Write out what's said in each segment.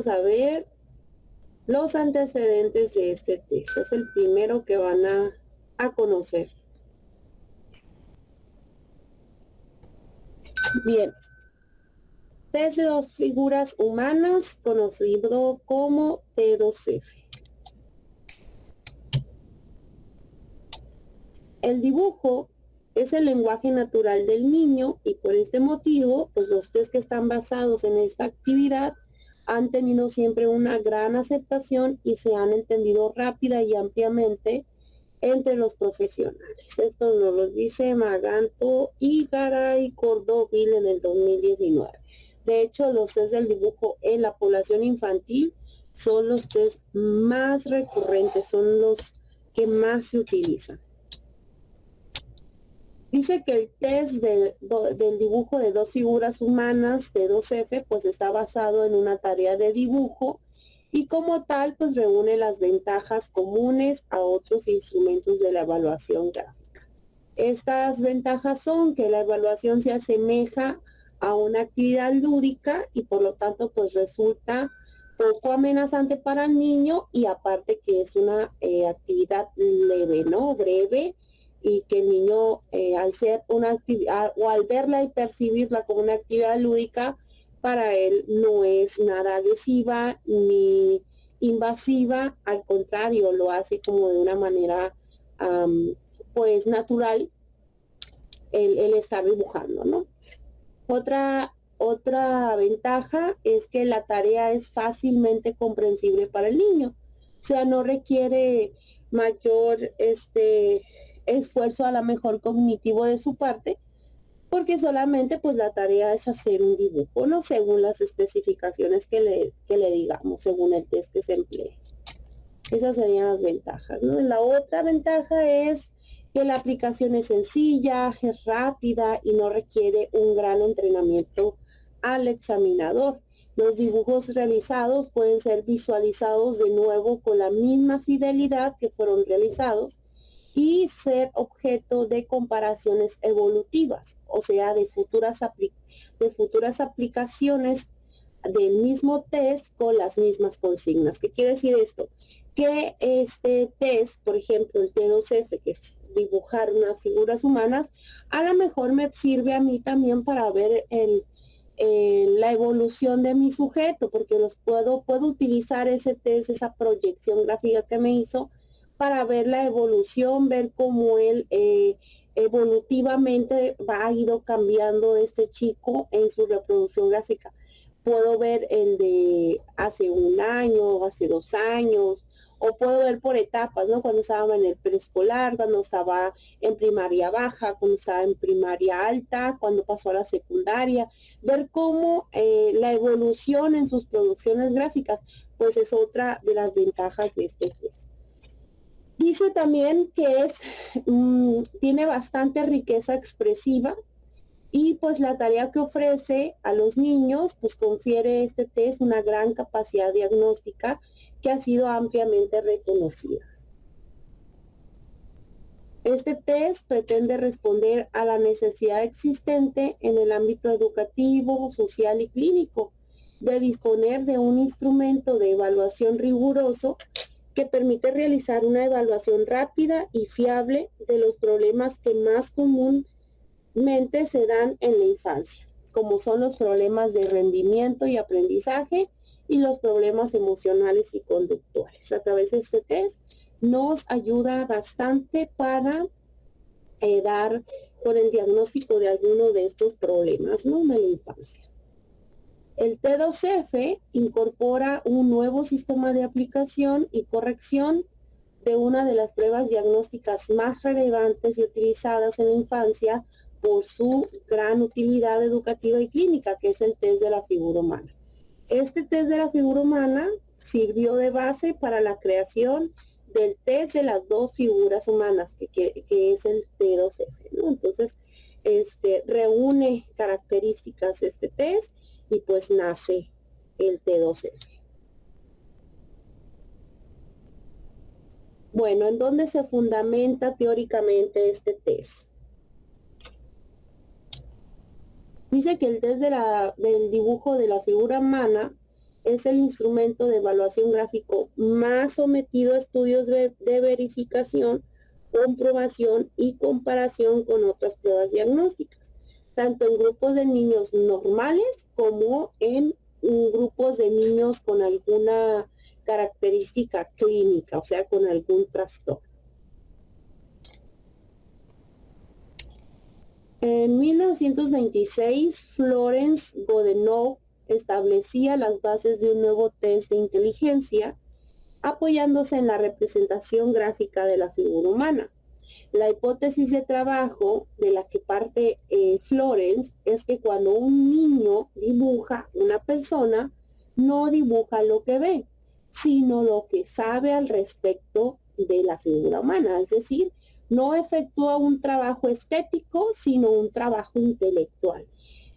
vamos a ver los antecedentes de este test. Es el primero que van a conocer. Bien. Test de dos figuras humanas, conocido como T2F. El dibujo es el lenguaje natural del niño y por este motivo, pues los test que están basados en esta actividad han tenido siempre una gran aceptación y se han entendido rápida y ampliamente entre los profesionales. Esto nos lo dice Maganto y Garay Cordovil en el 2019. De hecho, los test del dibujo en la población infantil son los test más recurrentes, son los que más se utilizan. Dice que el test del dibujo de dos figuras humanas de 2F pues está basado en una tarea de dibujo y como tal pues reúne las ventajas comunes a otros instrumentos de la evaluación gráfica. Estas ventajas son que la evaluación se asemeja a una actividad lúdica y por lo tanto pues resulta poco amenazante para el niño y aparte que es una actividad leve, ¿no? Breve, y que el niño al ser una actividad o al verla y percibirla como una actividad lúdica, para él no es nada agresiva ni invasiva, al contrario, lo hace como de una manera pues natural el estar dibujando, ¿no? Otra ventaja es que la tarea es fácilmente comprensible para el niño, o sea, no requiere mayor esfuerzo a lo mejor cognitivo de su parte, porque solamente pues la tarea es hacer un dibujo, ¿no? Según las especificaciones que le digamos, según el test que se emplee. Esas serían las ventajas, ¿no? La otra ventaja es que la aplicación es sencilla, es rápida y no requiere un gran entrenamiento al examinador. Los dibujos realizados pueden ser visualizados de nuevo con la misma fidelidad que fueron realizados y ser objeto de comparaciones evolutivas, o sea, de futuras aplicaciones del mismo test con las mismas consignas. ¿Qué quiere decir esto? Que este test, por ejemplo, el T2F, que es dibujar unas figuras humanas, a lo mejor me sirve a mí también para ver la evolución de mi sujeto, porque puedo utilizar ese test, esa proyección gráfica que me hizo, para ver la evolución, ver cómo él evolutivamente ha ido cambiando este chico en su reproducción gráfica. Puedo ver el de hace un año, hace 2 años, o puedo ver por etapas, ¿no? Cuando estaba en el preescolar, cuando estaba en primaria baja, cuando estaba en primaria alta, cuando pasó a la secundaria, ver cómo la evolución en sus producciones gráficas, pues es otra de las ventajas de este test. Dice también que tiene bastante riqueza expresiva y pues la tarea que ofrece a los niños pues confiere este test una gran capacidad diagnóstica que ha sido ampliamente reconocida. Este test pretende responder a la necesidad existente en el ámbito educativo, social y clínico de disponer de un instrumento de evaluación riguroso que permite realizar una evaluación rápida y fiable de los problemas que más comúnmente se dan en la infancia, como son los problemas de rendimiento y aprendizaje y los problemas emocionales y conductuales. A través de este test nos ayuda bastante para dar con el diagnóstico de alguno de estos problemas, ¿no?, en la infancia. El T2F incorpora un nuevo sistema de aplicación y corrección de una de las pruebas diagnósticas más relevantes y utilizadas en la infancia por su gran utilidad educativa y clínica, que es el test de la figura humana. Este test de la figura humana sirvió de base para la creación del test de las dos figuras humanas, que es el T2F, ¿no? Entonces, reúne características este test y pues nace el T2F. Bueno, ¿en dónde se fundamenta teóricamente este test? Dice que el test del dibujo de la figura humana es el instrumento de evaluación gráfico más sometido a estudios de verificación, comprobación y comparación con otras pruebas diagnósticas, tanto en grupos de niños normales como en grupos de niños con alguna característica clínica, o sea, con algún trastorno. En 1926, Florence Godenot establecía las bases de un nuevo test de inteligencia apoyándose en la representación gráfica de la figura humana. La hipótesis de trabajo de la que parte Florence es que cuando un niño dibuja una persona, no dibuja lo que ve, sino lo que sabe al respecto de la figura humana, es decir, no efectúa un trabajo estético, sino un trabajo intelectual.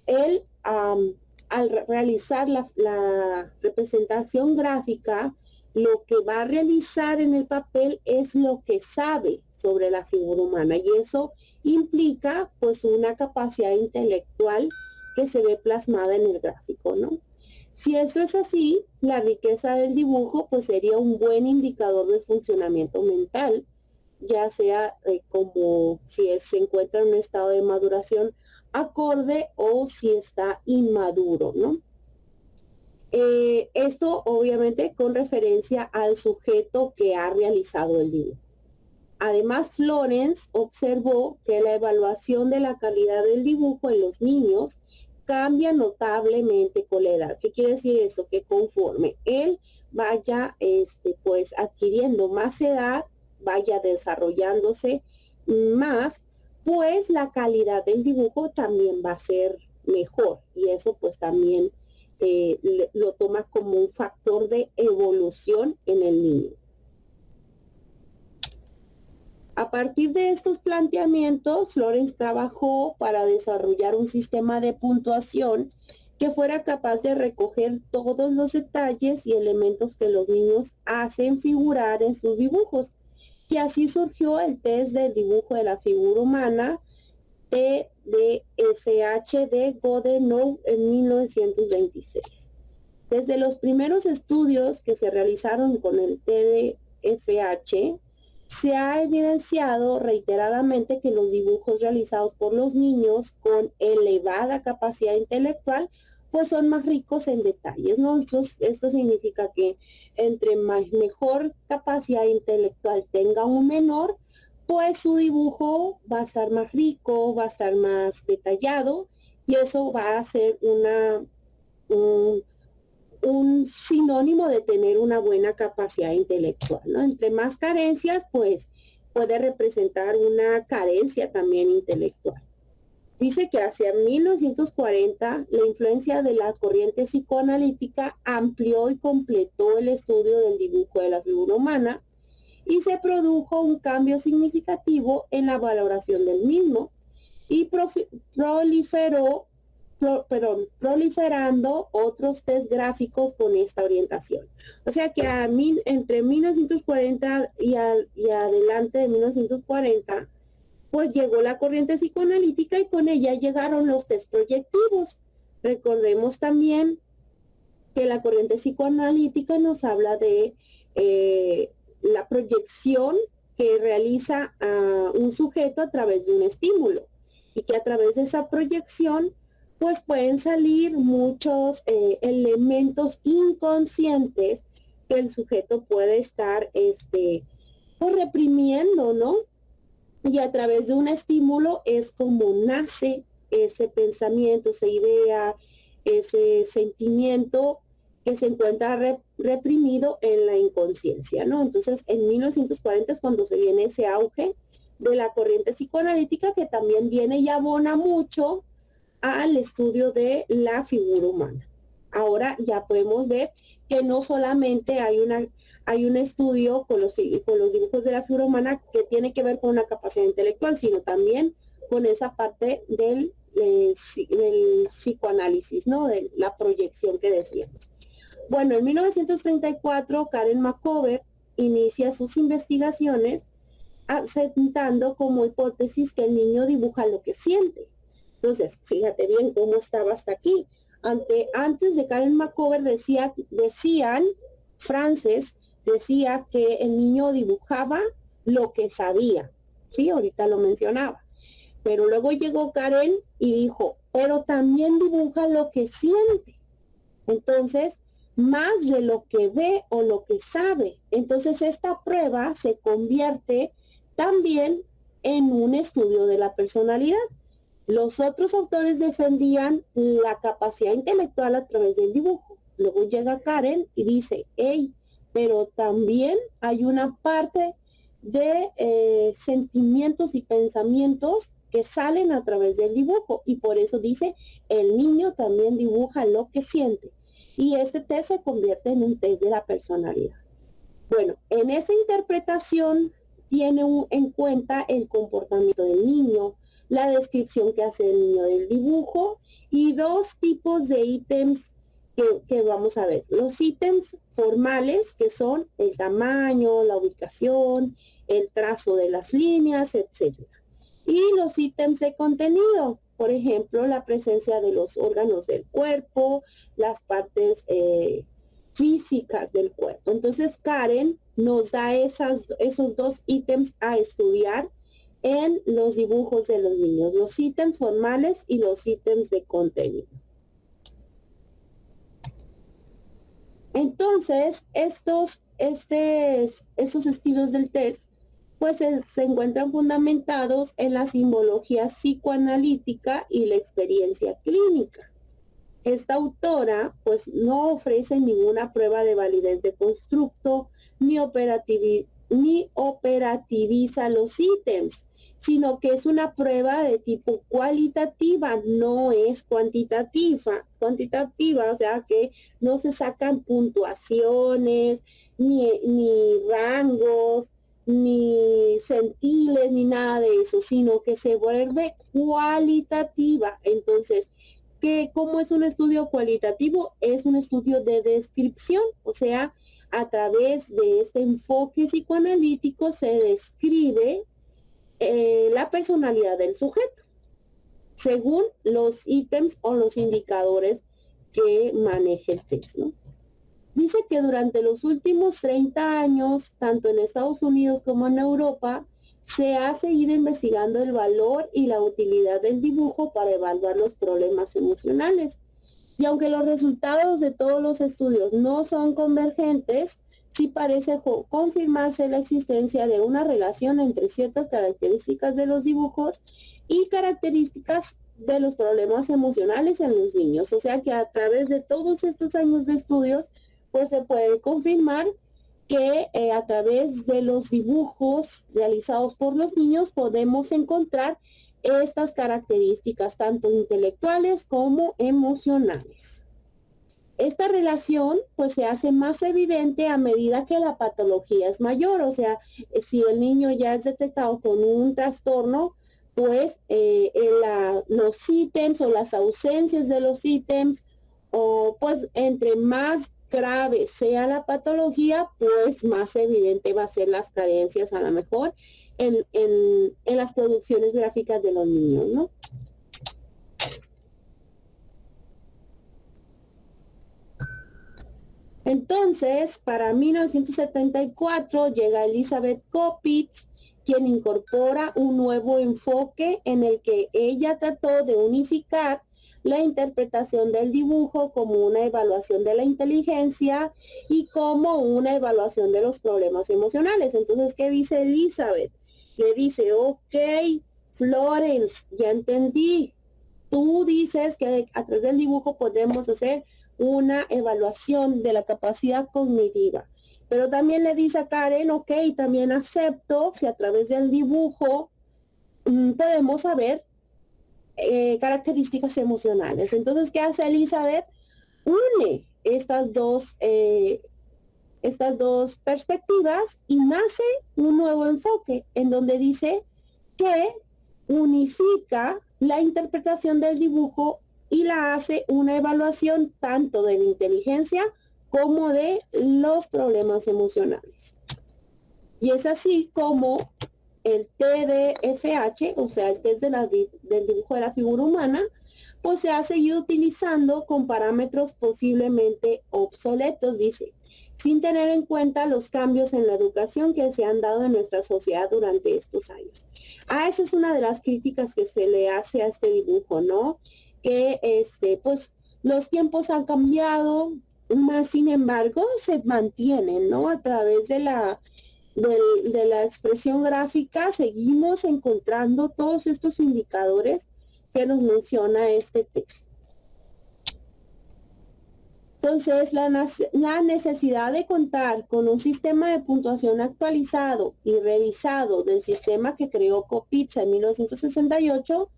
Él, al realizar la representación gráfica, lo que va a realizar en el papel es lo que sabe sobre la figura humana, y eso implica pues una capacidad intelectual que se ve plasmada en el gráfico, ¿no? Si esto es así, la riqueza del dibujo pues sería un buen indicador del funcionamiento mental, ya sea como si se encuentra en un estado de maduración acorde o si está inmaduro, ¿no? Esto obviamente con referencia al sujeto que ha realizado el dibujo. Además, Florence observó que la evaluación de la calidad del dibujo en los niños cambia notablemente con la edad. ¿Qué quiere decir esto? Que conforme él vaya pues adquiriendo más edad, vaya desarrollándose más, pues la calidad del dibujo también va a ser mejor, y eso pues también lo toma como un factor de evolución en el niño. A partir de estos planteamientos, Florence trabajó para desarrollar un sistema de puntuación que fuera capaz de recoger todos los detalles y elementos que los niños hacen figurar en sus dibujos. Y así surgió el test del dibujo de la figura humana, TDFH de Godenot en 1926. Desde los primeros estudios que se realizaron con el TDFH, se ha evidenciado reiteradamente que los dibujos realizados por los niños con elevada capacidad intelectual pues son más ricos en detalles, ¿no? Esto significa que entre mejor capacidad intelectual tenga un menor, pues su dibujo va a estar más rico, va a estar más detallado, y eso va a ser un sinónimo de tener una buena capacidad intelectual, ¿no? Entre más carencias, pues puede representar una carencia también intelectual. Dice que hacia 1940 la influencia de la corriente psicoanalítica amplió y completó el estudio del dibujo de la figura humana, y se produjo un cambio significativo en la valoración del mismo, y proliferando otros test gráficos con esta orientación. O sea que entre 1940 y adelante de 1940, pues llegó la corriente psicoanalítica, y con ella llegaron los test proyectivos. Recordemos también que la corriente psicoanalítica nos habla de la proyección que realiza un sujeto a través de un estímulo, y que a través de esa proyección pues pueden salir muchos elementos inconscientes que el sujeto puede estar pues reprimiendo, ¿no? Y a través de un estímulo es como nace ese pensamiento, esa idea, ese sentimiento que se encuentra reprimido en la inconsciencia, ¿no? Entonces, en 1940 es cuando se viene ese auge de la corriente psicoanalítica, que también viene y abona mucho al estudio de la figura humana. Ahora ya podemos ver que no solamente hay un estudio con los dibujos de la figura humana que tiene que ver con una capacidad intelectual, sino también con esa parte del psicoanálisis, ¿no? De la proyección que decíamos. Bueno, en 1934, Karen McCovert inicia sus investigaciones asentando como hipótesis que el niño dibuja lo que siente. Entonces, fíjate bien cómo estaba hasta aquí. antes de Karen McCover Frances decía que el niño dibujaba lo que sabía, sí, ahorita lo mencionaba, pero luego llegó Karen y dijo, pero también dibuja lo que siente, entonces, más de lo que ve o lo que sabe. Entonces, esta prueba se convierte también en un estudio de la personalidad. Los otros autores defendían la capacidad intelectual a través del dibujo. Luego llega Karen y dice, hey, pero también hay una parte de sentimientos y pensamientos que salen a través del dibujo, y por eso dice, el niño también dibuja lo que siente. Y este test se convierte en un test de la personalidad. Bueno, en esa interpretación tiene en cuenta el comportamiento del niño, la descripción que hace el niño del dibujo y dos tipos de ítems que vamos a ver. Los ítems formales, que son el tamaño, la ubicación, el trazo de las líneas, etc. Y los ítems de contenido, por ejemplo, la presencia de los órganos del cuerpo, las partes físicas del cuerpo. Entonces, Karen nos da esos dos ítems a estudiar en los dibujos de los niños, los ítems formales y los ítems de contenido. Entonces, estos estilos del test pues se encuentran fundamentados en la simbología psicoanalítica y la experiencia clínica. Esta autora pues no ofrece ninguna prueba de validez de constructo ni operativiza los ítems, sino que es una prueba de tipo cualitativa, no es cuantitativa, o sea que no se sacan puntuaciones, ni rangos, ni centiles, ni nada de eso, sino que se vuelve cualitativa. Entonces, ¿cómo es un estudio cualitativo? Es un estudio de descripción, o sea, a través de este enfoque psicoanalítico se describe la personalidad del sujeto, según los ítems o los indicadores que maneje el test, ¿no? Dice que durante los últimos 30 años, tanto en Estados Unidos como en Europa, se ha seguido investigando el valor y la utilidad del dibujo para evaluar los problemas emocionales. Y aunque los resultados de todos los estudios no son convergentes, sí parece confirmarse la existencia de una relación entre ciertas características de los dibujos y características de los problemas emocionales en los niños. O sea que a través de todos estos años de estudios, pues se puede confirmar que a través de los dibujos realizados por los niños podemos encontrar estas características tanto intelectuales como emocionales. Esta relación pues se hace más evidente a medida que la patología es mayor, o sea, si el niño ya es detectado con un trastorno, pues los ítems o las ausencias de los ítems, o pues entre más grave sea la patología, pues más evidente va a ser las carencias a lo mejor en las producciones gráficas de los niños, ¿no? Entonces, para 1974 llega Elizabeth Koppitz, quien incorpora un nuevo enfoque en el que ella trató de unificar la interpretación del dibujo como una evaluación de la inteligencia y como una evaluación de los problemas emocionales. Entonces, ¿qué dice Elizabeth? Le dice, ok, Florence, ya entendí. Tú dices que a través del dibujo podemos hacer una evaluación de la capacidad cognitiva. Pero también le dice a Karen, ok, también acepto que a través del dibujo podemos saber características emocionales. Entonces, ¿qué hace Elizabeth? Une estas dos perspectivas y nace un nuevo enfoque en donde dice que unifica la interpretación del dibujo y la hace una evaluación tanto de la inteligencia como de los problemas emocionales. Y es así como el TDFH, o sea, el test del dibujo de la figura humana, pues se ha seguido utilizando con parámetros posiblemente obsoletos, dice, sin tener en cuenta los cambios en la educación que se han dado en nuestra sociedad durante estos años. Esa es una de las críticas que se le hace a este dibujo, ¿no? Que pues los tiempos han cambiado, más sin embargo se mantienen, ¿no? A través de la expresión gráfica seguimos encontrando todos estos indicadores que nos menciona este texto. Entonces, la necesidad de contar con un sistema de puntuación actualizado y revisado del sistema que creó Kopitza en 1968,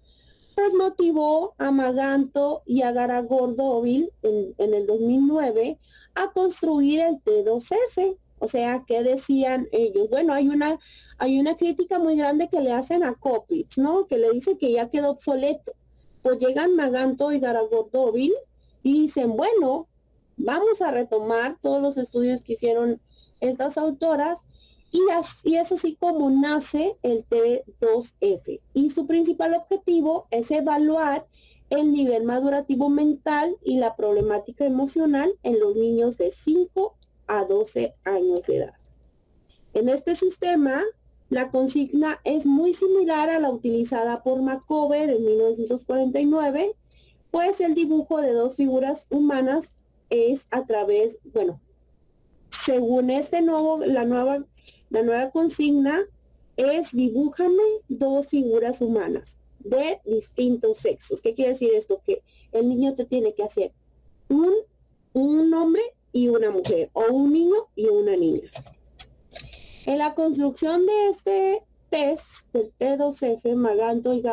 pues motivó a Maganto y a Garagordóvil en el 2009 a construir el T2F. O sea, ¿qué decían ellos? Bueno, hay una crítica muy grande que le hacen a Kopitz, ¿no? Que le dice que ya quedó obsoleto. Pues llegan Maganto y Garagordóvil y dicen, bueno, vamos a retomar todos los estudios que hicieron estas autoras y es así como nace el T2F. Y su principal objetivo es evaluar el nivel madurativo mental y la problemática emocional en los niños de 5 a 12 años de edad. En este sistema, la consigna es muy similar a la utilizada por Macover en 1949, pues el dibujo de dos figuras humanas es a través, bueno, según la nueva consigna es dibújame dos figuras humanas de distintos sexos. ¿Qué quiere decir esto? Que el niño te tiene que hacer un hombre y una mujer, o un niño y una niña. En la construcción de este test, del T2F, Maganto y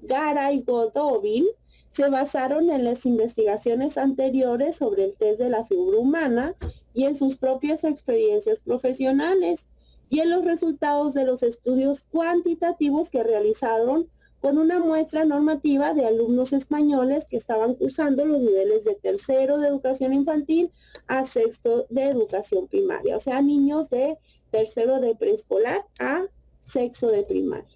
Garaigodóvil se basaron en las investigaciones anteriores sobre el test de la figura humana y en sus propias experiencias profesionales y en los resultados de los estudios cuantitativos que realizaron con una muestra normativa de alumnos españoles que estaban cursando los niveles de tercero de educación infantil a sexto de educación primaria, o sea, niños de tercero de preescolar a sexto de primaria.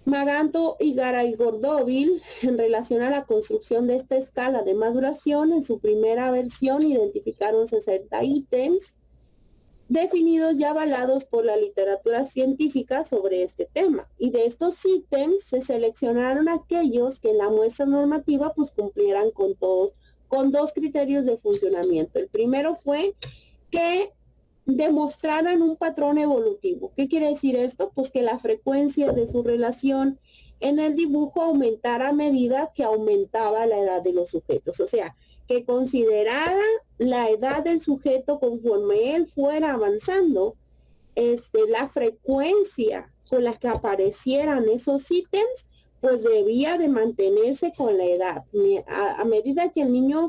Maganto y Garaigodóvil, en relación a la construcción de esta escala de maduración, en su primera versión identificaron 60 ítems definidos y avalados por la literatura científica sobre este tema. Y de estos ítems se seleccionaron aquellos que en la muestra normativa pues cumplieran con dos criterios de funcionamiento. El primero fue que demostraran un patrón evolutivo. ¿Qué quiere decir esto? Pues que la frecuencia de su relación en el dibujo aumentara a medida que aumentaba la edad de los sujetos. O sea, que considerara la edad del sujeto conforme él fuera avanzando, la frecuencia con la que aparecieran esos ítems, pues debía de mantenerse con la edad. A medida que el niño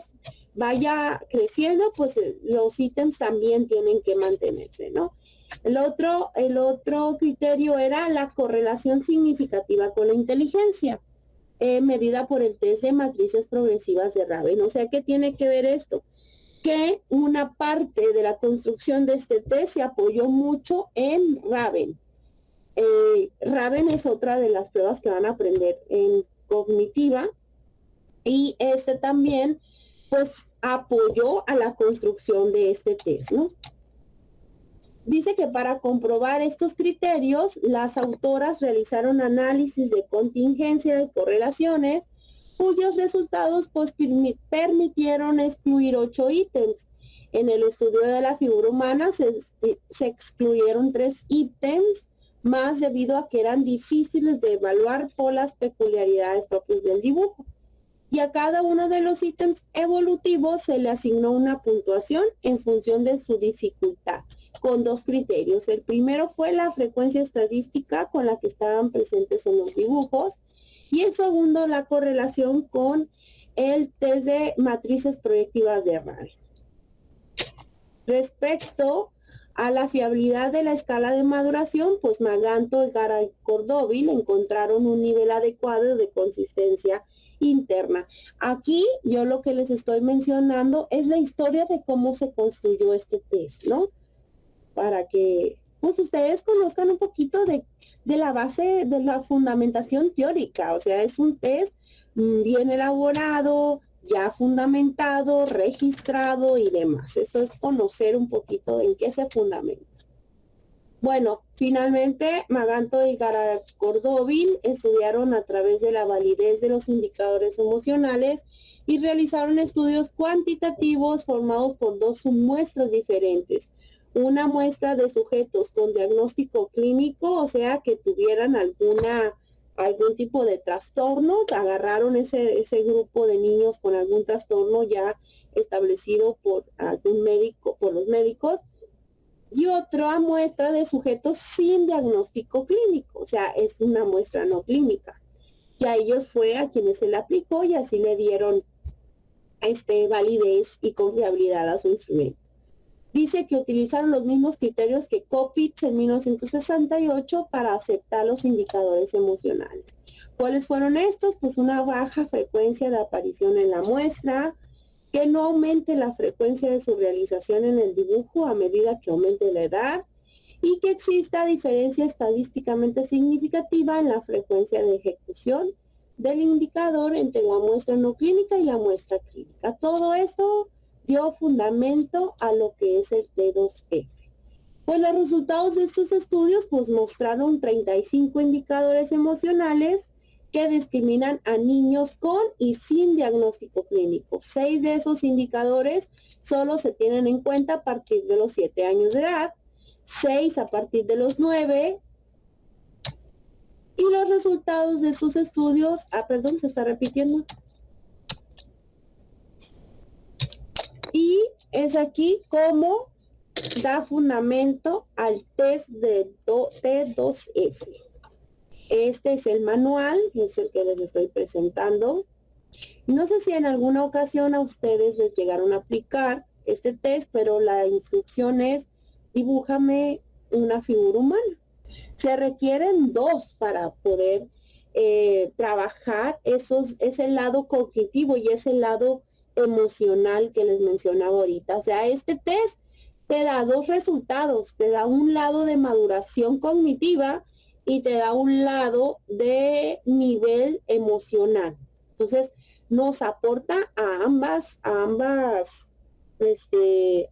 vaya creciendo, pues los ítems también tienen que mantenerse, ¿no? El otro criterio era la correlación significativa con la inteligencia, medida por el test de matrices progresivas de Raven. O sea, ¿qué tiene que ver esto? Que una parte de la construcción de este test se apoyó mucho en Raven. Raven es otra de las pruebas que van a aprender en cognitiva, y también pues apoyó a la construcción de este test, ¿no? Dice que para comprobar estos criterios, las autoras realizaron análisis de contingencia de correlaciones, cuyos resultados pues permitieron excluir 8 ítems. En el estudio de la figura humana se excluyeron 3 ítems, más debido a que eran difíciles de evaluar por las peculiaridades propias del dibujo. Y a cada uno de los ítems evolutivos se le asignó una puntuación en función de su dificultad, con 2 criterios. El primero fue la frecuencia estadística con la que estaban presentes en los dibujos, y el segundo, la correlación con el test de matrices proyectivas de Raven. Respecto a la fiabilidad de la escala de maduración, pues Maganto y Garaigodóvil encontraron un nivel adecuado de consistencia interna. Aquí yo lo que les estoy mencionando es la historia de cómo se construyó este test, ¿no? Para que pues ustedes conozcan un poquito de de la base de la fundamentación teórica, o sea, es un test bien elaborado, ya fundamentado, registrado y demás. Eso es conocer un poquito en qué se fundamenta. Bueno, finalmente Maganto y Gordovin estudiaron a través de la validez de los indicadores emocionales y realizaron estudios cuantitativos formados por dos muestras diferentes. Una muestra de sujetos con diagnóstico clínico, o sea, que tuvieran algún tipo de trastorno, agarraron ese grupo de niños con algún trastorno ya establecido por algún médico, por los médicos, y otra muestra de sujetos sin diagnóstico clínico, o sea, es una muestra no clínica. Y a ellos fue a quienes se le aplicó y así le dieron validez y confiabilidad a su instrumento. Dice que utilizaron los mismos criterios que Kopitz en 1968 para aceptar los indicadores emocionales. ¿Cuáles fueron estos? Pues una baja frecuencia de aparición en la muestra, que no aumente la frecuencia de su realización en el dibujo a medida que aumente la edad y que exista diferencia estadísticamente significativa en la frecuencia de ejecución del indicador entre la muestra no clínica y la muestra clínica. Todo esto dio fundamento a lo que es el T2F. Pues los resultados de estos estudios pues mostraron 35 indicadores emocionales que discriminan a niños con y sin diagnóstico clínico. 6 de esos indicadores solo se tienen en cuenta a partir de los 7 años de edad, 6 a partir de los 9, y los resultados de estos estudios, se está repitiendo. Y es aquí como da fundamento al test de T2F. Este es el manual, es el que les estoy presentando. No sé si en alguna ocasión a ustedes les llegaron a aplicar este test, pero la instrucción es: dibújame una figura humana. Se requieren 2 para poder trabajar ese lado cognitivo y ese lado emocional que les mencionaba ahorita. O sea, este test te da 2 resultados, te da un lado de maduración cognitiva y te da un lado de nivel emocional. Entonces, nos aporta a ambas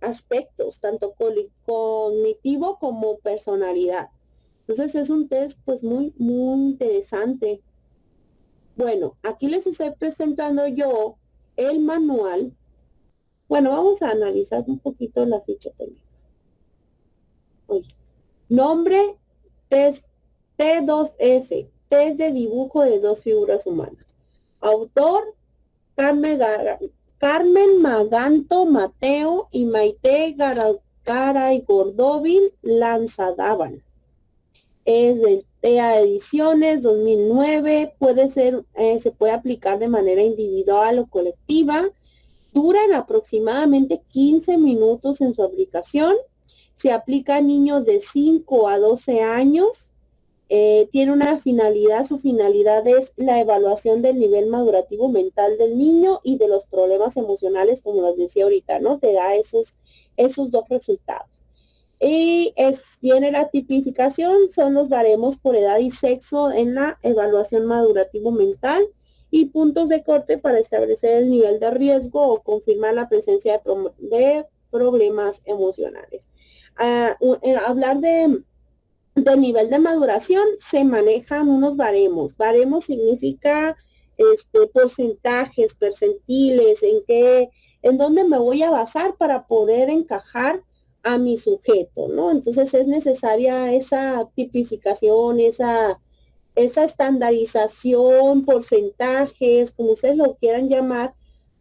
aspectos, tanto cognitivo como personalidad. Entonces, es un test pues muy interesante. Bueno, aquí les estoy presentando yo el manual. Bueno, vamos a analizar un poquito la ficha técnica. Nombre, test T2F, test de dibujo de 2 figuras humanas. Autor, Carmen Maganto Mateo y Maite Garay Gordovin Lanzadábal. Es de TEA Ediciones 2009, se puede aplicar de manera individual o colectiva. Duran aproximadamente 15 minutos en su aplicación. Se aplica a niños de 5 a 12 años. Tiene una finalidad, su finalidad es la evaluación del nivel madurativo mental del niño y de los problemas emocionales, como les decía ahorita, ¿no? Te da esos 2 resultados. Y viene la tipificación, son los baremos por edad y sexo en la evaluación madurativo mental y puntos de corte para establecer el nivel de riesgo o confirmar la presencia de problemas emocionales. Hablar de nivel de maduración, se manejan unos baremos. Baremos significa porcentajes, percentiles, en dónde me voy a basar para poder encajar a mi sujeto, ¿no? Entonces es necesaria esa tipificación, esa estandarización, porcentajes, como ustedes lo quieran llamar,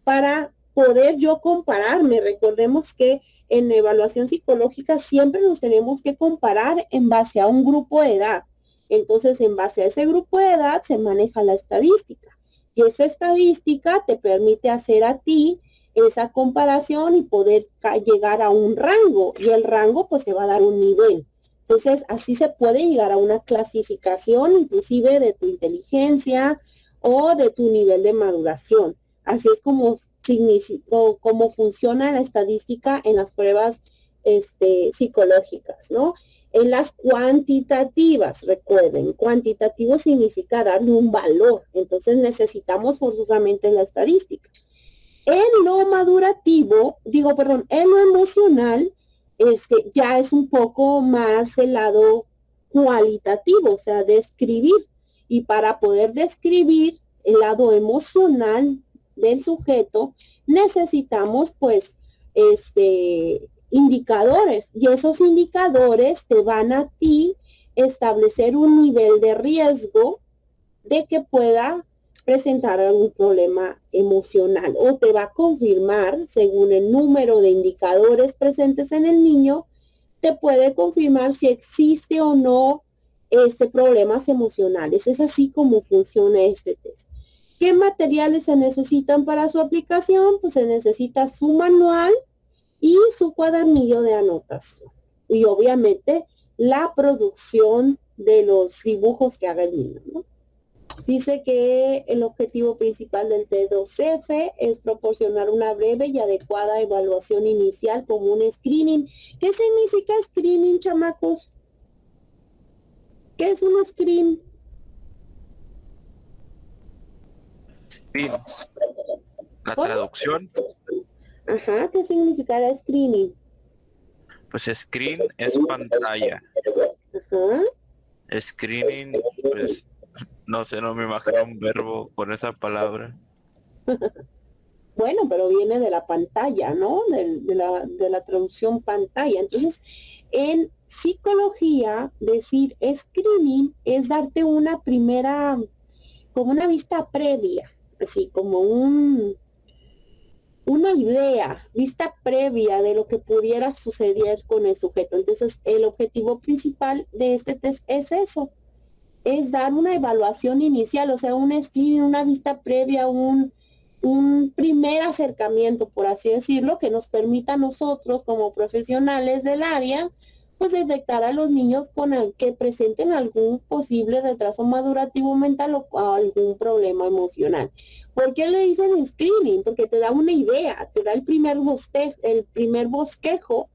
para poder yo compararme. Recordemos que en evaluación psicológica siempre nos tenemos que comparar en base a un grupo de edad. Entonces, en base a ese grupo de edad se maneja la estadística. Y esa estadística te permite hacer a ti esa comparación y poder llegar a un rango. Y el rango pues te va a dar un nivel. Entonces, así se puede llegar a una clasificación, inclusive de tu inteligencia o de tu nivel de maduración. Así es como cómo funciona la estadística en las pruebas psicológicas, ¿no? En las cuantitativas, recuerden, cuantitativo significa darle un valor, entonces necesitamos forzosamente la estadística. En lo madurativo, en lo emocional, ya es un poco más del lado cualitativo, o sea, describir. Y para poder describir el lado emocional del sujeto, necesitamos pues indicadores, y esos indicadores te van a ti establecer un nivel de riesgo de que pueda presentar algún problema emocional, o te va a confirmar, según el número de indicadores presentes en el niño, te puede confirmar si existe o no problemas emocionales. Es así como funciona este test. ¿Qué materiales se necesitan para su aplicación? Pues se necesita su manual y su cuadernillo de anotación. Y obviamente la producción de los dibujos que haga el niño, ¿no? Dice que el objetivo principal del T2F es proporcionar una breve y adecuada evaluación inicial como un screening. ¿Qué significa screening, chamacos? ¿Qué es un screen? Sí. La traducción. Ajá, ¿qué significará screening? Pues screen es pantalla. Ajá. Screening, pues no sé, no me imagino un verbo con esa palabra. Bueno, pero viene de la pantalla, ¿no? De la traducción pantalla. Entonces, en psicología, decir screening es darte una primera, como una vista previa, así como una idea, vista previa de lo que pudiera suceder con el sujeto. Entonces, el objetivo principal de este test es eso, es dar una evaluación inicial, o sea, un screening, una vista previa, un primer acercamiento, por así decirlo, que nos permita a nosotros como profesionales del área, pues detectar a los niños con el que presenten algún posible retraso madurativo mental o algún problema emocional. ¿Por qué le dicen screening? Porque te da una idea, te da el primer bosquejo,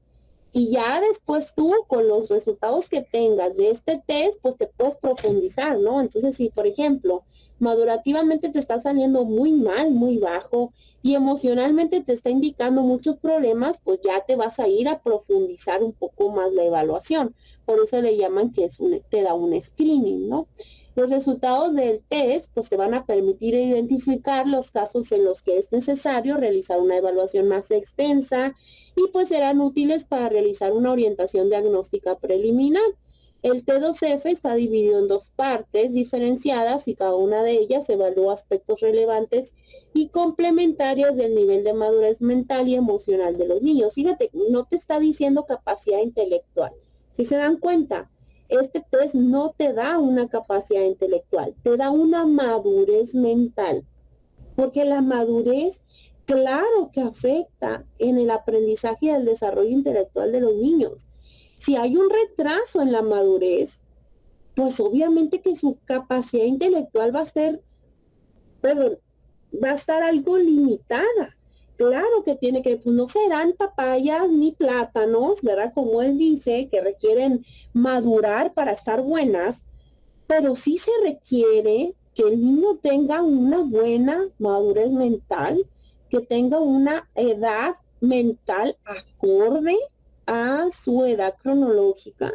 y ya después tú, con los resultados que tengas de este test, pues te puedes profundizar, ¿no? Entonces, si por ejemplo, madurativamente te está saliendo muy mal, muy bajo, y emocionalmente te está indicando muchos problemas, pues ya te vas a ir a profundizar un poco más la evaluación. Por eso le llaman que te da un screening, ¿no? Los resultados del test pues te van a permitir identificar los casos en los que es necesario realizar una evaluación más extensa, y pues serán útiles para realizar una orientación diagnóstica preliminar. El T2F está dividido en dos partes diferenciadas, y cada una de ellas evalúa aspectos relevantes y complementarios del nivel de madurez mental y emocional de los niños. Fíjate, no te está diciendo capacidad intelectual. Si se dan cuenta, este test no te da una capacidad intelectual, te da una madurez mental, porque la madurez, claro que afecta en el aprendizaje y el desarrollo intelectual de los niños. Si hay un retraso en la madurez, pues obviamente que su capacidad intelectual va a estar algo limitada. Claro que tiene que, pues no serán papayas ni plátanos, ¿verdad? Como él dice, que requieren madurar para estar buenas, pero sí se requiere que el niño tenga una buena madurez mental, que tenga una edad mental acorde a su edad cronológica,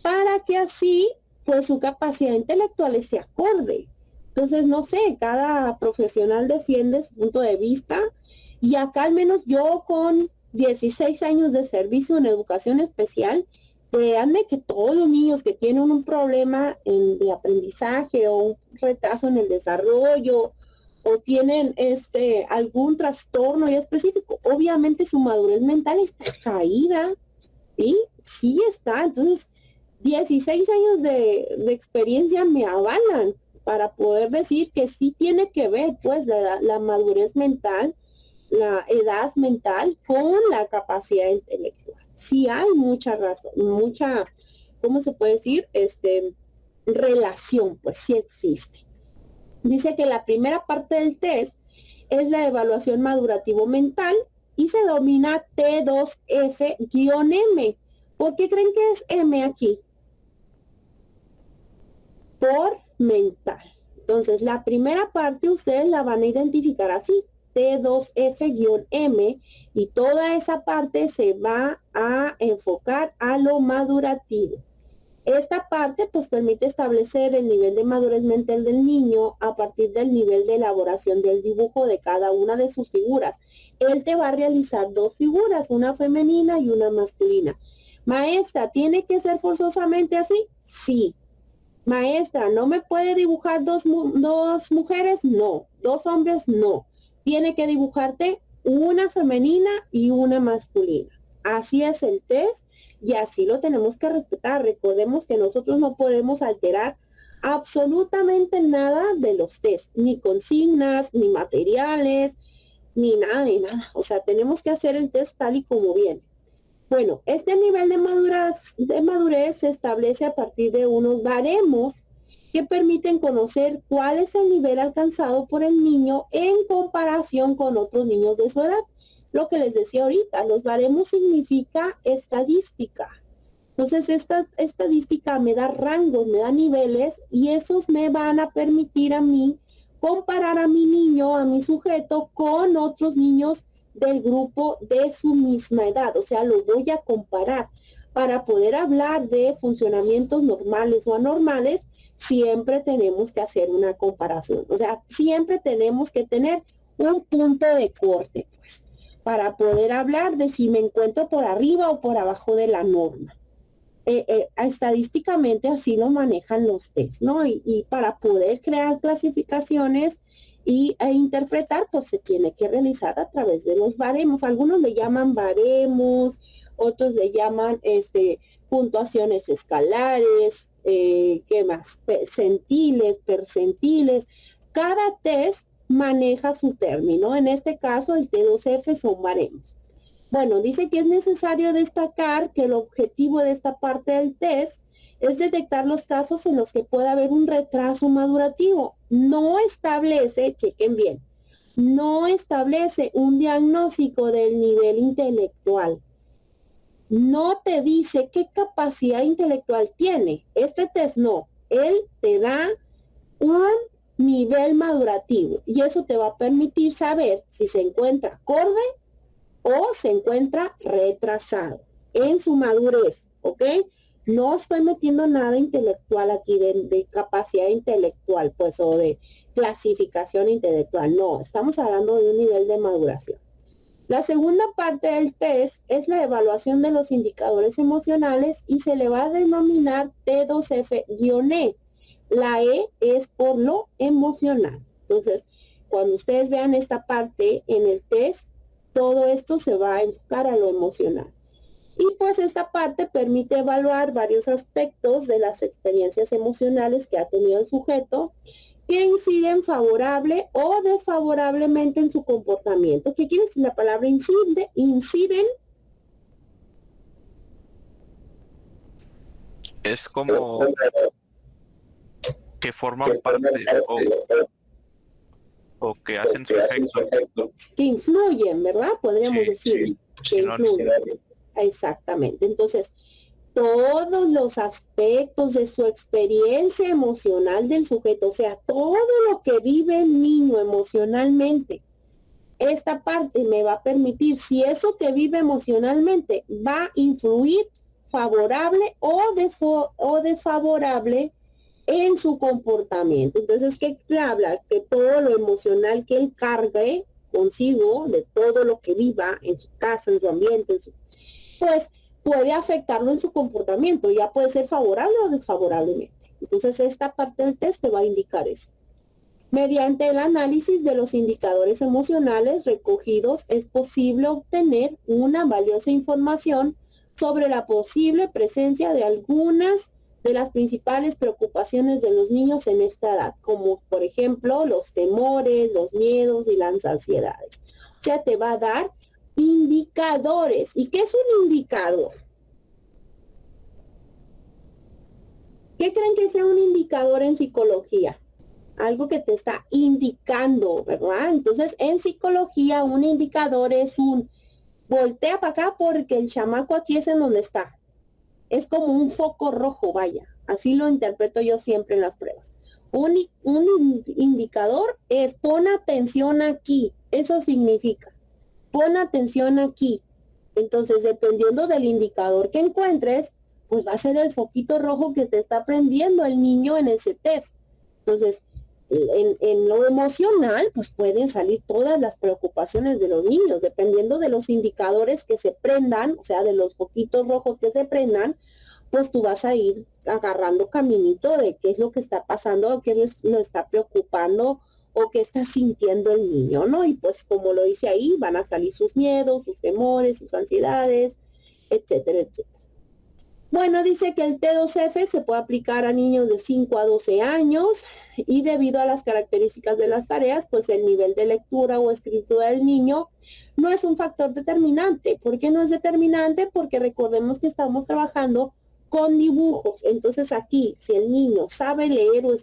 para que así pues su capacidad intelectual esté acorde. Entonces, no sé, cada profesional defiende su punto de vista, y acá al menos yo con 16 años de servicio en educación especial, créanme que todos los niños que tienen un problema de aprendizaje o un retraso en el desarrollo o tienen algún trastorno ya específico, obviamente su madurez mental está caída, ¿sí? Sí está. Entonces, 16 años de experiencia me avalan para poder decir que sí tiene que ver pues la madurez mental, la edad mental con la capacidad intelectual. Sí hay mucha razón, mucha, ¿cómo se puede decir? Relación, pues sí existe. Dice que la primera parte del test es la evaluación madurativo mental y se domina T2F-M. ¿Por qué creen que es M aquí? Por mental. Entonces, la primera parte ustedes la van a identificar así, T2F-M, y toda esa parte se va a enfocar a lo madurativo. Esta parte pues permite establecer el nivel de madurez mental del niño a partir del nivel de elaboración del dibujo de cada una de sus figuras. Él te va a realizar dos figuras, una femenina y una masculina. Maestra, ¿tiene que ser forzosamente así? Sí. Maestra, ¿no me puede dibujar dos mujeres? No. ¿Dos hombres? No. Tiene que dibujarte una femenina y una masculina. Así es el test y así lo tenemos que respetar. Recordemos que nosotros no podemos alterar absolutamente nada de los test, ni consignas, ni materiales, ni nada, ni nada. O sea, tenemos que hacer el test tal y como viene. Bueno, este nivel de madurez se establece a partir de unos baremos que permiten conocer cuál es el nivel alcanzado por el niño en comparación con otros niños de su edad. Lo que les decía ahorita, los baremos significa estadística. Entonces, esta estadística me da rangos, me da niveles y esos me van a permitir a mí comparar a mi niño, a mi sujeto, con otros niños del grupo de su misma edad. O sea, lo voy a comparar. Para poder hablar de funcionamientos normales o anormales, siempre tenemos que hacer una comparación. O sea, siempre tenemos que tener un punto de corte, pues, para poder hablar de si me encuentro por arriba o por abajo de la norma. Estadísticamente así lo manejan los test, ¿no? Y para poder crear clasificaciones e interpretar, pues se tiene que realizar a través de los baremos. Algunos le llaman baremos, otros le llaman puntuaciones escalares, ¿qué más? Percentiles. Cada test maneja su término. En este caso, el T2F son baremos. Bueno, dice que es necesario destacar que el objetivo de esta parte del test es detectar los casos en los que puede haber un retraso madurativo. No establece, chequen bien, no establece un diagnóstico del nivel intelectual. No te dice qué capacidad intelectual tiene. Este test no. Él te da un nivel madurativo y eso te va a permitir saber si se encuentra acorde o se encuentra retrasado en su madurez, ¿ok? No estoy metiendo nada intelectual aquí de capacidad intelectual, pues, o de clasificación intelectual. No, estamos hablando de un nivel de maduración. La segunda parte del test es la evaluación de los indicadores emocionales y se le va a denominar T2F-E. La E es por lo emocional. Entonces, cuando ustedes vean esta parte en el test, todo esto se va a enfocar a lo emocional. Y pues esta parte permite evaluar varios aspectos de las experiencias emocionales que ha tenido el sujeto que inciden favorable o desfavorablemente en su comportamiento. ¿Qué quiere decir la palabra incide? Inciden. Es como que forman parte o que hacen su efecto. Que influyen, ¿verdad? Podríamos decir que influyen. Exactamente. Entonces, todos los aspectos de su experiencia emocional del sujeto, o sea, todo lo que vive el niño emocionalmente, esta parte me va a permitir si eso que vive emocionalmente va a influir favorable o desfavorable en su comportamiento. Entonces, ¿qué habla? Que todo lo emocional que él cargue consigo, de todo lo que viva en su casa, en su ambiente, pues puede afectarlo en su comportamiento, ya puede ser favorable o desfavorablemente. Entonces, esta parte del test te va a indicar eso. Mediante el análisis de los indicadores emocionales recogidos, es posible obtener una valiosa información sobre la posible presencia de algunas de las principales preocupaciones de los niños en esta edad, como por ejemplo los temores, los miedos y las ansiedades. O sea, te va a dar indicadores. ¿Y qué es un indicador? ¿Qué creen que sea un indicador en psicología? Algo que te está indicando, ¿verdad? Entonces, en psicología, un indicador es un voltea para acá porque el chamaco aquí es en donde está. es como un foco rojo, vaya, así lo interpreto yo siempre en las pruebas. Un indicador es pon atención aquí, eso significa, pon atención aquí. Entonces, dependiendo del indicador que encuentres, pues va a ser el foquito rojo que te está prendiendo el niño en ese test. Entonces, en lo emocional, pues pueden salir todas las preocupaciones de los niños, dependiendo de los indicadores que se prendan, o sea, de los foquitos rojos que se prendan, pues tú vas a ir agarrando caminito de qué es lo que está pasando, qué lo está preocupando o qué está sintiendo el niño, ¿no? Y pues como lo dice ahí, van a salir sus miedos, sus temores, sus ansiedades, etcétera, etcétera. Bueno, dice que el T2F se puede aplicar a niños de 5 a 12 años y debido a las características de las tareas, pues el nivel de lectura o escritura del niño no es un factor determinante. ¿Por qué no es determinante? Porque recordemos que estamos trabajando con dibujos. Entonces aquí, si el niño sabe leer o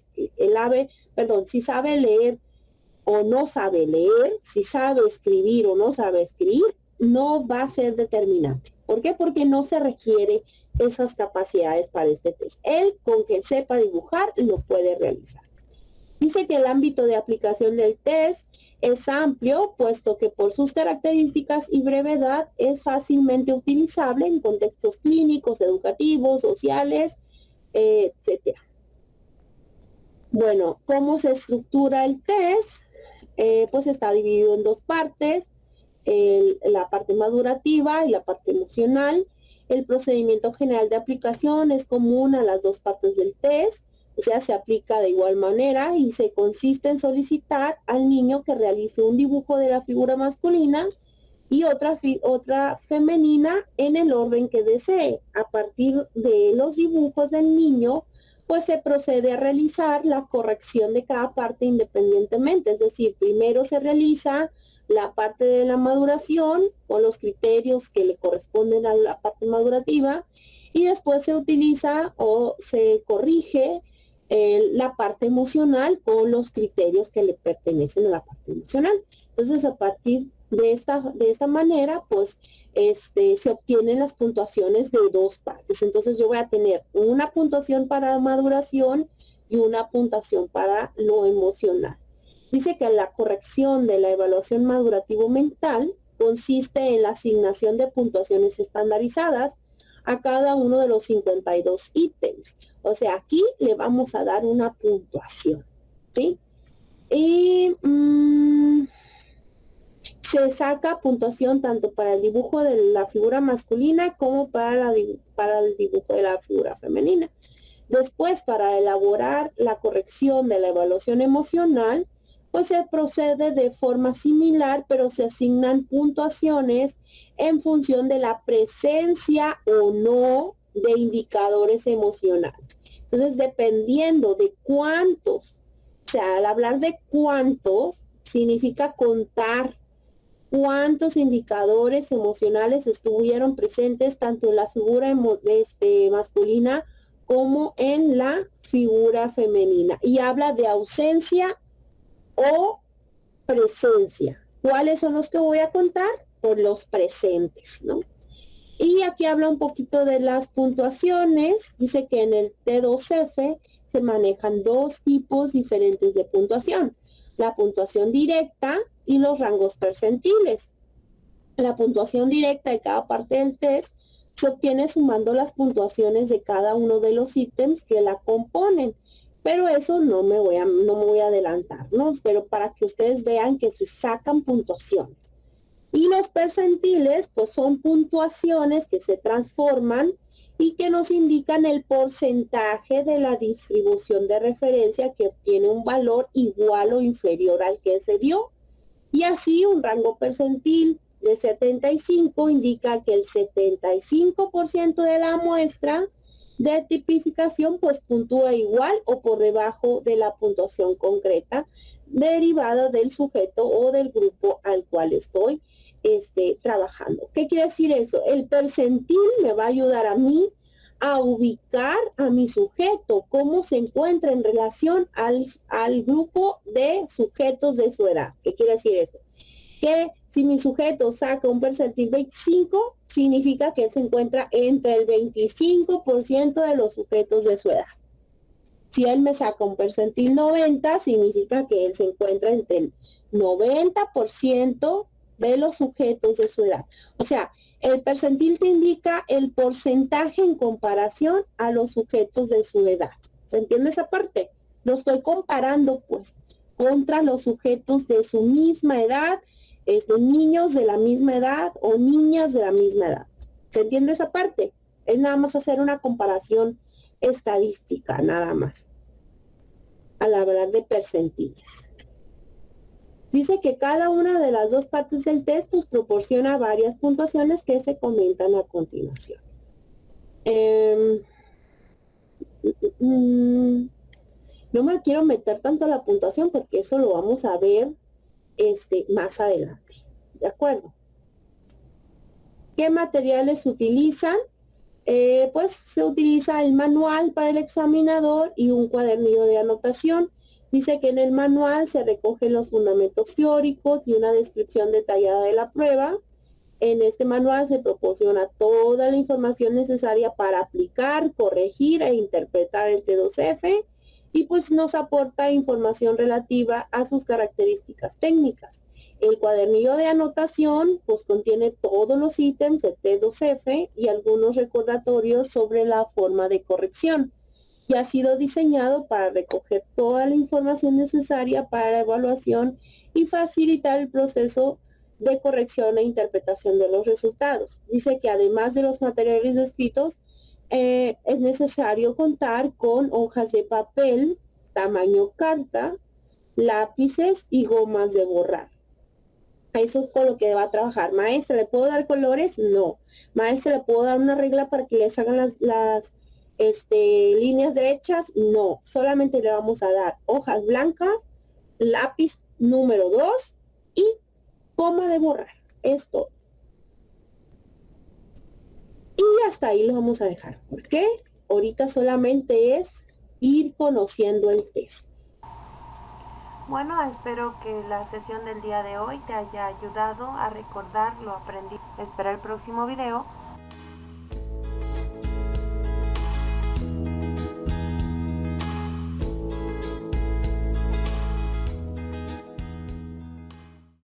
si sabe leer o no sabe leer, si sabe escribir o no sabe escribir, no va a ser determinante. ¿Por qué? Porque no se requiere esas capacidades para este test. Él, con que sepa dibujar, lo puede realizar. Dice que el ámbito de aplicación del test es amplio, puesto que por sus características y brevedad es fácilmente utilizable en contextos clínicos, educativos, sociales, etc. Bueno, ¿cómo se estructura el test? Pues está dividido en dos partes, la parte madurativa y la parte emocional. El procedimiento general de aplicación es común a las dos partes del test, o sea, se aplica de igual manera y se consiste en solicitar al niño que realice un dibujo de la figura masculina y otra femenina en el orden que desee. A partir de los dibujos del niño, pues se procede a realizar la corrección de cada parte independientemente, es decir, primero se realiza la parte de la maduración o los criterios que le corresponden a la parte madurativa y después se utiliza o se corrige la parte emocional con los criterios que le pertenecen a la parte emocional. Entonces, a partir de esta manera, pues, se obtienen las puntuaciones de dos partes. Entonces, yo voy a tener una puntuación para maduración y una puntuación para lo emocional. Dice que la corrección de la evaluación madurativo mental consiste en la asignación de puntuaciones estandarizadas a cada uno de los 52 ítems. O sea, aquí le vamos a dar una puntuación, ¿sí? Y se saca puntuación tanto para el dibujo de la figura masculina como para el dibujo de la figura femenina. Después, para elaborar la corrección de la evaluación emocional, pues se procede de forma similar, pero se asignan puntuaciones en función de la presencia o no de indicadores emocionales. Entonces, dependiendo de cuántos, o sea, al hablar de cuántos, significa contar cuántos indicadores emocionales estuvieron presentes tanto en la figura masculina como en la figura femenina. Y habla de ausencia o presencia. ¿Cuáles son los que voy a contar? Por los presentes, ¿no? Y aquí habla un poquito de las puntuaciones. Dice que en el T2F se manejan dos tipos diferentes de puntuación. La puntuación directa y los rangos percentiles. La puntuación directa de cada parte del test se obtiene sumando las puntuaciones de cada uno de los ítems que la componen. Pero eso no me voy a adelantar, ¿no? Pero para que ustedes vean que se sacan puntuaciones. Y los percentiles, pues son puntuaciones que se transforman y que nos indican el porcentaje de la distribución de referencia que obtiene un valor igual o inferior al que se dio. Y así un rango percentil de 75 indica que el 75% de la muestra de tipificación pues puntúa igual o por debajo de la puntuación concreta derivada del sujeto o del grupo al cual estoy trabajando. ¿Qué quiere decir eso? El percentil me va a ayudar a mí a ubicar a mi sujeto, cómo se encuentra en relación al grupo de sujetos de su edad. ¿Qué quiere decir eso? Que Si mi sujeto saca un percentil 25, significa que él se encuentra entre el 25% de los sujetos de su edad. Si él me saca un percentil 90, significa que él se encuentra entre el 90% de los sujetos de su edad. O sea, el percentil te indica el porcentaje en comparación a los sujetos de su edad. ¿Se entiende esa parte? Lo estoy comparando, pues, contra los sujetos de su misma edad, niños de la misma edad o niñas de la misma edad. ¿Se entiende esa parte? Es nada más hacer una comparación estadística, nada más, al hablar de percentiles. Dice que cada una de las dos partes del test pues, proporciona varias puntuaciones que se comentan a continuación. No me quiero meter tanto a la puntuación porque eso lo vamos a ver más adelante. ¿De acuerdo? ¿Qué materiales se utilizan? Pues se utiliza el manual para el examinador y un cuadernillo de anotación. Dice que en el manual se recogen los fundamentos teóricos y una descripción detallada de la prueba. En este manual se proporciona toda la información necesaria para aplicar, corregir e interpretar el T2F y pues nos aporta información relativa a sus características técnicas. El cuadernillo de anotación pues contiene todos los ítems de T2F y algunos recordatorios sobre la forma de corrección y ha sido diseñado para recoger toda la información necesaria para la evaluación y facilitar el proceso de corrección e interpretación de los resultados. Dice que además de los materiales descritos, es necesario contar con hojas de papel, tamaño carta, lápices y gomas de borrar. Eso es con lo que va a trabajar. Maestra, ¿le puedo dar colores? No. Maestra, ¿le puedo dar una regla para que les hagan las líneas derechas? No. Solamente le vamos a dar hojas blancas, lápiz número 2 y goma de borrar. Esto. Y hasta ahí lo vamos a dejar. ¿Por qué? Ahorita solamente es ir conociendo el test. Bueno, espero que la sesión del día de hoy te haya ayudado a recordar lo aprendido. Espera el próximo video